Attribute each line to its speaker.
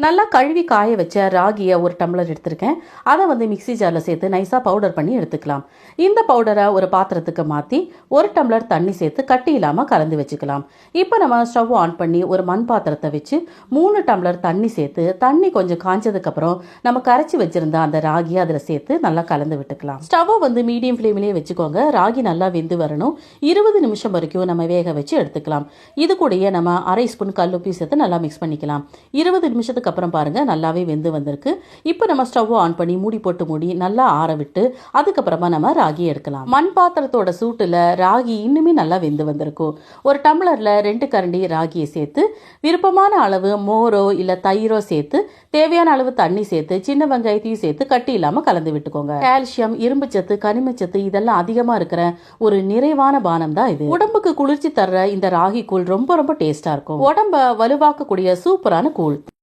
Speaker 1: நல்லா கழுவி காய வச்ச ராகியை ஒரு டம்ளர் எடுத்திருக்கேன். அதை மிக்ஸி ஜாரில் சேர்த்து நைஸாக பவுடர் பண்ணி எடுத்துக்கலாம். இந்த பவுடரை ஒரு பாத்திரத்துக்கு மாற்றி ஒரு டம்ளர் தண்ணி சேர்த்து கட்டி இல்லாமல் கலந்து வச்சுக்கலாம். இப்போ நம்ம ஸ்டவ் ஆன் பண்ணி ஒரு மண் பாத்திரத்தை வச்சு 3 டம்ளர் தண்ணி சேர்த்து தண்ணி கொஞ்சம் காய்ச்சதுக்கப்புறம் நம்ம கரைச்சி வச்சிருந்த அந்த ராகியை அதில் சேர்த்து நல்லா கலந்து விட்டுக்கலாம். ஸ்டவ்வை மீடியம் ஃப்ளேம்லேயே வச்சுக்கோங்க. ராகி நல்லா வெந்து வரணும். 20 நிமிஷம் வரைக்கும் நம்ம வேக வச்சு எடுத்துக்கலாம். இது கூடயே நம்ம அரை ஸ்பூன் கல்லுப்பி சேர்த்து நல்லா மிக்ஸ் பண்ணிக்கலாம். 20 நிமிஷத்துக்கு அப்புறம் பாருங்க நல்லாவே வெந்து வந்திருக்கு. இப்போ நம்ம ஸ்டவ் ஆன் பண்ணி மூடி போட்டு மூடி நல்லா ஆற விட்டு அதுக்கப்புறமா நம்ம ராகி எடுக்கலாம். மண் பாத்திரத்தோட சூட்டுல ராகி இன்னுமே நல்லா வெந்து வந்திருக்கும். ஒரு டம்ளர்ல 2 கரண்டி ராகியை சேர்த்து விருப்பமான அளவு மோரோ இல்ல தயிரோ சேர்த்து தேவையான அளவு தண்ணி சேர்த்து சின்ன வெங்காயத்தையும் சேர்த்து கட்டி இல்லாம கலந்து விட்டுக்கோங்க. கால்சியம், இரும்பு சத்து, கனிமச்சத்து இதெல்லாம் அதிகமா இருக்கிற ஒரு நிறைவான பானம் தான் இது. உடம்புக்கு குளிர்ச்சி தர்ற இந்த ராகி கூழ் ரொம்ப ரொம்ப டேஸ்டா இருக்கும். உடம்ப வலுவாக்கக்கூடிய சூப்பரான கூழ்.